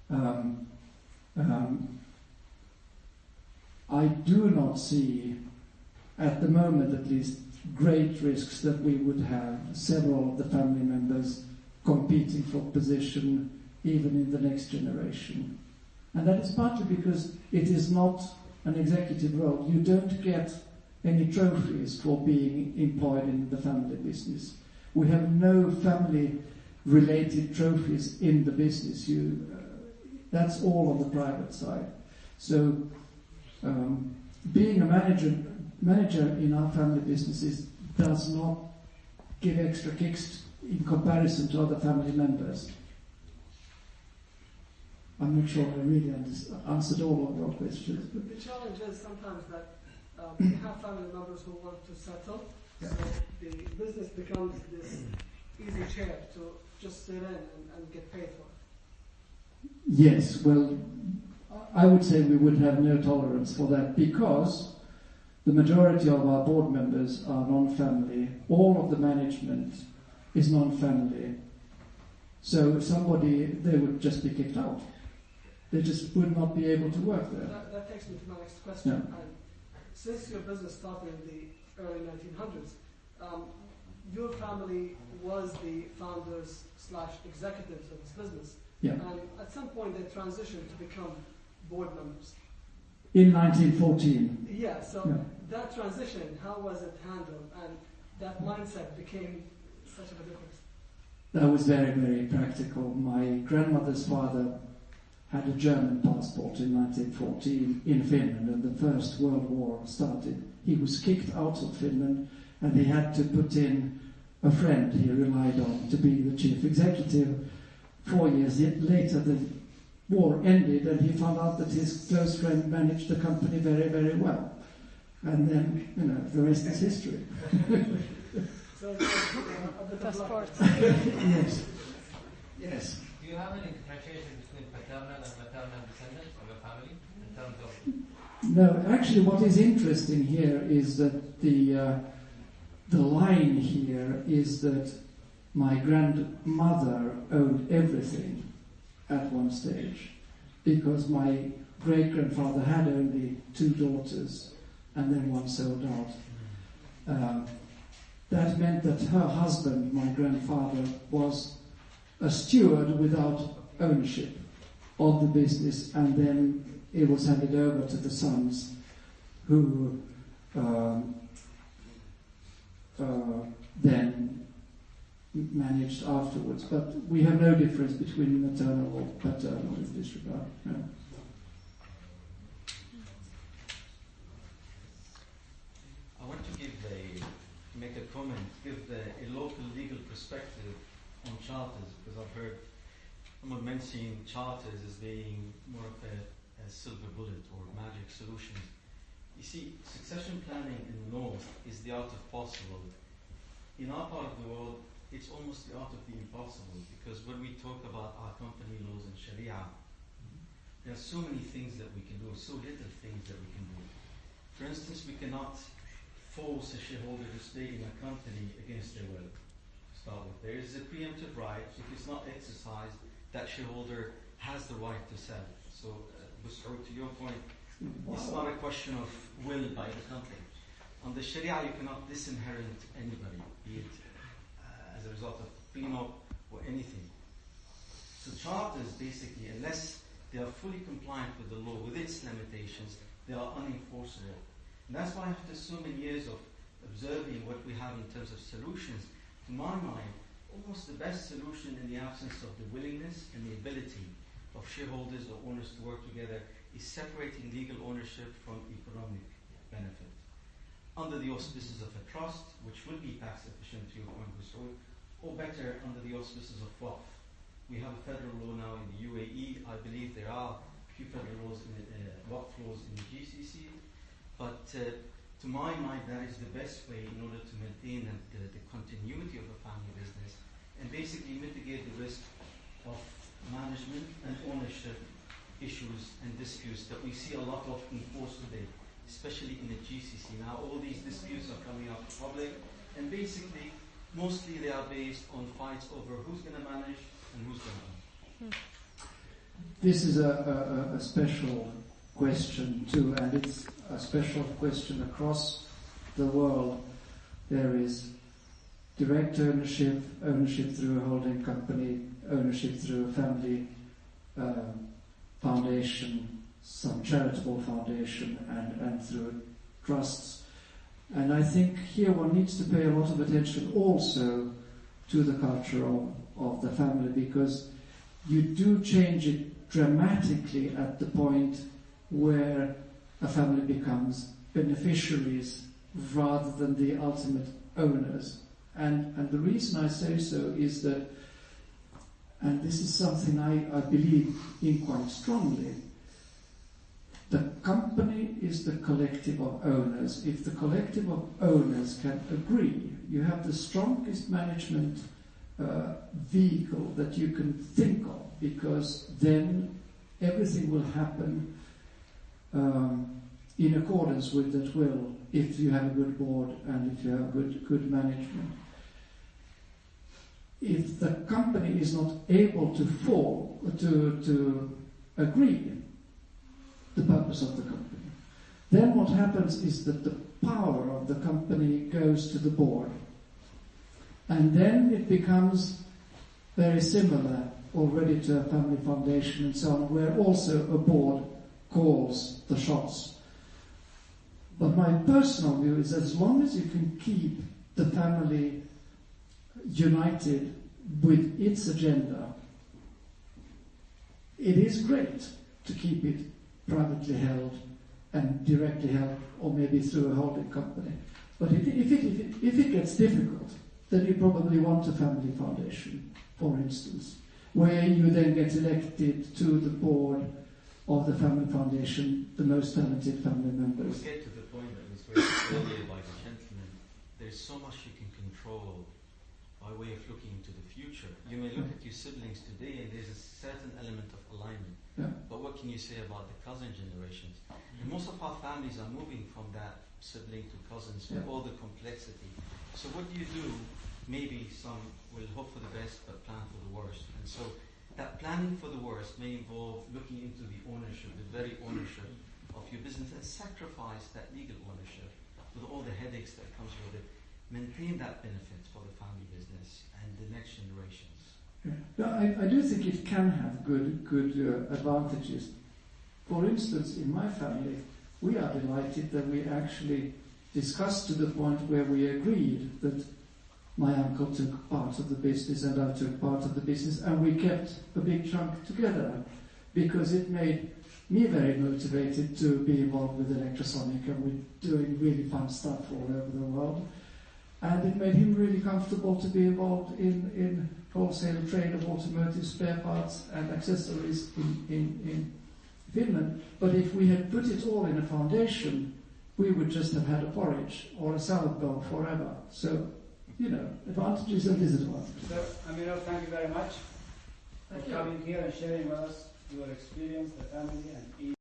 Um, I do not see, at the moment at least, great risks that we would have several of the family members competing for position even in the next generation. And that is partly because it is not an executive role. You don't get any trophies for being employed in the family business. We have no family-related trophies in the business. That's all on the private side. So being a manager in our family businesses does not give extra kicks in comparison to other family members. I'm not sure I really answered all of your questions. But the challenge is sometimes that we have family members who want to settle, so the business becomes this easy chair to just sit in and get paid for. Yes, well, I would say we would have no tolerance for that because the majority of our board members are non-family. All of the management is non-family. So they would just be kicked out. They just would not be able to work there. That takes me to my next question. Yeah. And since your business started in the early 1900s, your family was the founders / executives of this business. Yeah. And at some point they transitioned to become board members. In 1914. Yeah, so that transition, how was it handled? And that mindset became such a difference. That was very, very practical. My grandmother's father had a German passport in 1914 in Finland, and the First World War started. He was kicked out of Finland, and he had to put in a friend he relied on to be the chief executive. 4 years later, the war ended, and he found out that his close friend managed the company very, very well. And then, the rest is history. So it's a bit of luck. Yes. Do you have any differentiation between paternal and maternal descendants of your family in terms of? No, actually, what is interesting here is that the line here is that my grandmother owned everything at one stage, because my great-grandfather had only 2 daughters, and then one sold out. That meant that her husband, my grandfather, was a steward without ownership of the business, and then it was handed over to the sons, who then managed afterwards. But we have no difference between maternal or paternal in this regard. No. I want to make a comment, give a local legal perspective on charters, because I've heard someone mentioning charters as being more of a silver bullet or magic solution. You see, succession planning in the north is the art of possible. In our part of the world, it's almost the art of the impossible, because when we talk about our company laws and Sharia, there are so many things that we can do, so little things that we can do. For instance, we cannot force a shareholder to stay in a company against their will. To start with, there is a preemptive right. If it's not exercised, that shareholder has the right to sell. So, to your point, it's not a question of will by the company. On the Sharia, you cannot disinherit anybody, be it as a result of prenup or anything. So charters, basically, unless they are fully compliant with the law, with its limitations, they are unenforceable. And that's why after so many years of observing what we have in terms of solutions, to my mind, almost the best solution in the absence of the willingness and the ability of shareholders or owners to work together is separating legal ownership from economic benefit. Under the auspices of a trust, which will be tax efficient to your point, or better, under the auspices of waqf. We have a federal law now in the UAE. I believe there are a few federal laws, waqf laws in the GCC. But to my mind, that is the best way in order to maintain the continuity of a family business and basically mitigate the risk of management and ownership issues and disputes that we see a lot of in force today, especially in the GCC. Now all these disputes are coming up public, and basically, mostly they are based on fights over who's going to manage and who's going to own. this is a special question too, and it's a special question across the world. There is direct ownership, ownership through a holding company, ownership through a family foundation, some charitable foundation, and through trusts. And I think here one needs to pay a lot of attention also to the culture of the family, because you do change it dramatically at the point where a family becomes beneficiaries rather than the ultimate owners. And the reason I say so is that, and this is something I believe in quite strongly, the company is the collective of owners. If the collective of owners can agree, you have the strongest management vehicle that you can think of, because then everything will happen in accordance with that will, if you have a good board and if you have good management. If the company is not able to agree the purpose of the company, then what happens is that the power of the company goes to the board, and then it becomes very similar already to a family foundation and so on, where also a board calls the shots. But my personal view is, as long as you can keep the family united with its agenda, it is great to keep it privately held and directly held, or maybe through a holding company. But if it gets difficult, then you probably want a family foundation, for instance, where you then get elected to the board of the family foundation, the most talented family members. We'll get to the point that was raised earlier by the gentleman. There's so much you can control by way of looking into the future. You may look at your siblings today and there's a certain element of alignment. Yeah. But what can you say about the cousin generations? And most of our families are moving from that sibling to cousins with all the complexity. So what do? Maybe some will hope for the best but plan for the worst. And so that planning for the worst may involve looking into the ownership, the very ownership of your business, and sacrifice that legal ownership with all the headaches that comes with it. Maintain that benefit for the family business and the next generations. Yeah. No, I do think it can have good advantages. For instance, in my family, we are delighted that we actually discussed to the point where we agreed that my uncle took part of the business and I took part of the business, and we kept a big chunk together, because it made me very motivated to be involved with Electrosonic, and we're doing really fun stuff all over the world. And it made him really comfortable to be involved in wholesale trade of automotive spare parts and accessories in Finland. But if we had put it all in a foundation, we would just have had a porridge or a salad bowl forever. So, advantages and disadvantages. So, Amiro, thank you very much for Thank you. coming here and sharing with us your experience, the family, and